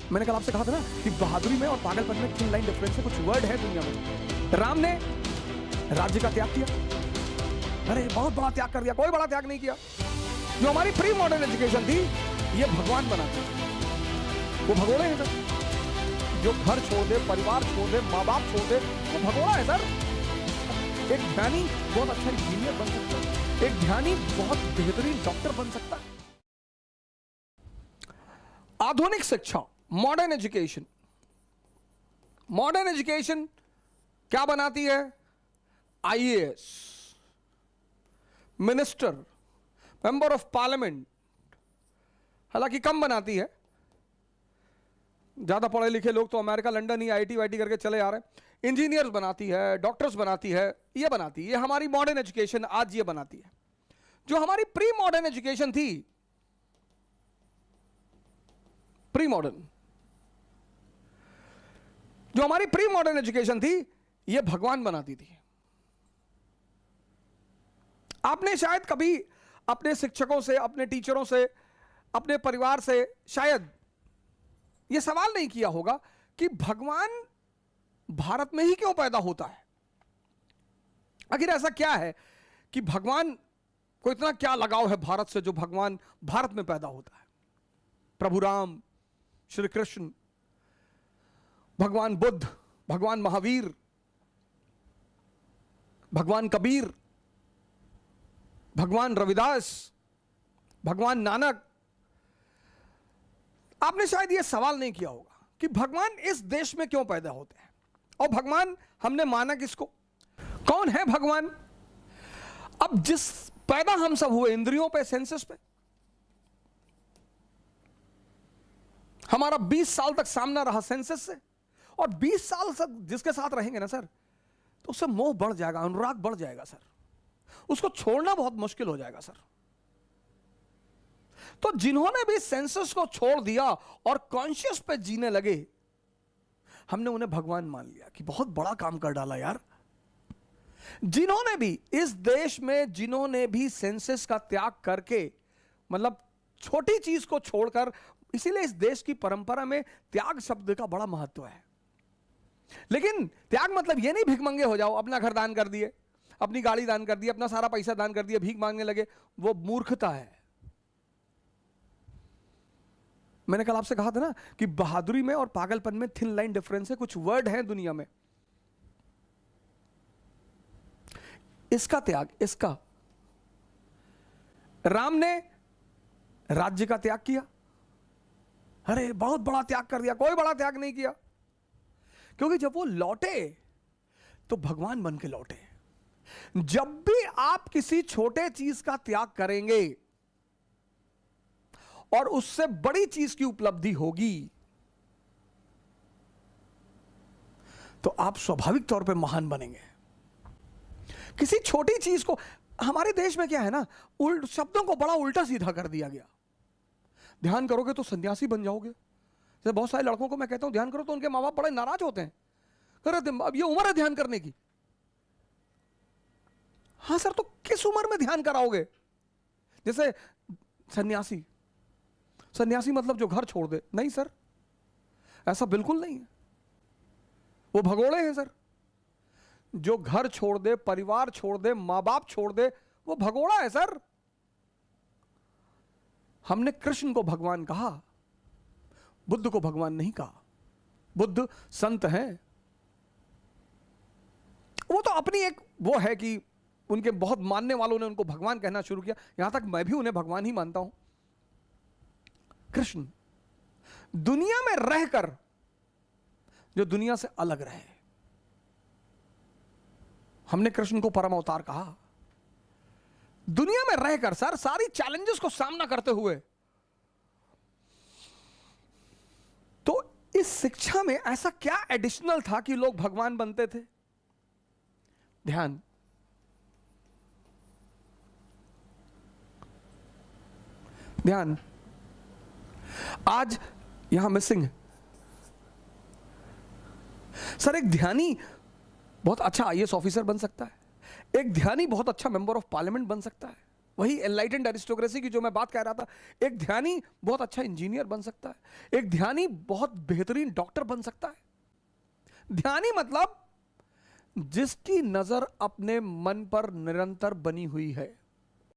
मैंने कल आपसे कहा था ना कि बहादुरी में और पागलपन में थिन लाइन डिफरेंस है। कुछ वर्ड है दुनिया में। राम ने राज्य का त्याग किया, अरे बहुत बड़ा त्याग कर दिया। कोई बड़ा त्याग नहीं किया। जो हमारी प्री मॉडर्न एजुकेशन थी, ये भगवान बनाते, वो भगोड़े हैं सर। जो घर छोड़ दे, परिवार छोड़ दे, माँ बाप छोड़ दे, वो भगोड़ा है सर। एक ध्यानी बहुत अच्छा इंजीनियर बन सकता है, एक ध्यानी बहुत बेहतरीन डॉक्टर बन सकता है। आधुनिक शिक्षा, मॉडर्न एजुकेशन, मॉडर्न एजुकेशन क्या बनाती है? IAS, minister, member of parliament, हालांकि कम बनाती है। ज्यादा पढ़े लिखे लोग तो अमेरिका, लंदन ही आईटी वाईटी करके चले आ रहे हैं। इंजीनियर्स बनाती है, डॉक्टर्स बनाती है, ये बनाती है। ये हमारी मॉडर्न एजुकेशन आज ये बनाती है। जो हमारी प्री मॉडर्न एजुकेशन थी, प्री मॉडर्न, जो हमारी प्री मॉडर्न एजुकेशन थी, ये भगवान बनाती थी। आपने शायद कभी अपने शिक्षकों से, अपने टीचरों से, अपने परिवार से शायद यह सवाल नहीं किया होगा कि भगवान भारत में ही क्यों पैदा होता है। आखिर ऐसा क्या है कि भगवान को इतना क्या लगाव है भारत से, जो भगवान भारत में पैदा होता है। प्रभु राम, श्री कृष्ण, भगवान बुद्ध, भगवान महावीर, भगवान कबीर, भगवान रविदास, भगवान नानक। आपने शायद यह सवाल नहीं किया होगा कि भगवान इस देश में क्यों पैदा होते हैं, और भगवान हमने माना किसको? कौन है भगवान? अब जिस पैदा हम सब हुए इंद्रियों पे, सेंसेस पे, हमारा 20 साल तक सामना रहा सेंसेस से, और 20 साल तक जिसके साथ रहेंगे ना सर, तो उससे मोह बढ़ जाएगा, अनुराग बढ़ जाएगा सर। उसको छोड़ना बहुत मुश्किल हो जाएगा सर। तो जिन्होंने भी सेंसेस को छोड़ दिया और कॉन्शियस पे जीने लगे, हमने उन्हें भगवान मान लिया कि बहुत बड़ा काम कर डाला यार। जिन्होंने भी इस देश में, जिन्होंने भी सेंसेस का त्याग करके, मतलब छोटी चीज को छोड़कर, इसीलिए इस देश की परंपरा में त्याग शब्द का बड़ा महत्व है। लेकिन त्याग मतलब यह नहीं भिखमंगे हो जाओ, अपना घर दान कर दिए, अपनी गाड़ी दान कर दी, अपना सारा पैसा दान कर दिया, भीख मांगने लगे, वो मूर्खता है। मैंने कल आपसे कहा था ना कि बहादुरी में और पागलपन में थिन लाइन डिफरेंस है। कुछ वर्ड है दुनिया में। इसका त्याग, इसका राम ने राज्य का त्याग किया, अरे बहुत बड़ा त्याग कर दिया। कोई बड़ा त्याग नहीं किया, क्योंकि जब वो लौटे तो भगवान बन के लौटे। जब भी आप किसी छोटे चीज का त्याग करेंगे और उससे बड़ी चीज की उपलब्धि होगी, तो आप स्वाभाविक तौर पे महान बनेंगे। किसी छोटी चीज को, हमारे देश में क्या है ना, शब्दों को बड़ा उल्टा सीधा कर दिया गया। ध्यान करोगे तो सन्यासी बन जाओगे। जैसे बहुत सारे लड़कों को मैं कहता हूं ध्यान करो, तो उनके माँ बाप बड़े नाराज होते हैं। अब ये उम्र है ध्यान करने की। हाँ सर, तो किस उम्र में ध्यान कराओगे? जैसे सन्यासी, सन्यासी मतलब जो घर छोड़ दे? नहीं सर, ऐसा बिल्कुल नहीं है। वो भगोड़े हैं सर। जो घर छोड़ दे, परिवार छोड़ दे, मां बाप छोड़ दे, वो भगोड़ा है सर। हमने कृष्ण को भगवान कहा, बुद्ध को भगवान नहीं कहा। बुद्ध संत हैं, वो तो अपनी एक वो है कि उनके बहुत मानने वालों ने उनको भगवान कहना शुरू किया। यहां तक मैं भी उन्हें भगवान ही मानता हूं। कृष्ण दुनिया में रहकर जो दुनिया से अलग रहे, हमने कृष्ण को परम अवतार कहा। दुनिया में रहकर सर, सारी चैलेंजेस को सामना करते हुए। तो इस शिक्षा में ऐसा क्या एडिशनल था कि लोग भगवान बनते थे? ध्यान। ध्यान आज यहां मिसिंग है सर। एक ध्यानी बहुत अच्छा आईएएस ऑफिसर बन सकता है, एक ध्यानी बहुत अच्छा मेंबर ऑफ पार्लियामेंट बन सकता है, वही एनलाइटेंड एरिस्टोक्रेसी की जो मैं बात कह रहा था। एक ध्यानी बहुत अच्छा इंजीनियर बन सकता है, एक ध्यानी बहुत बेहतरीन डॉक्टर बन सकता है। ध्यानी मतलब जिसकी नजर अपने मन पर निरंतर बनी हुई है।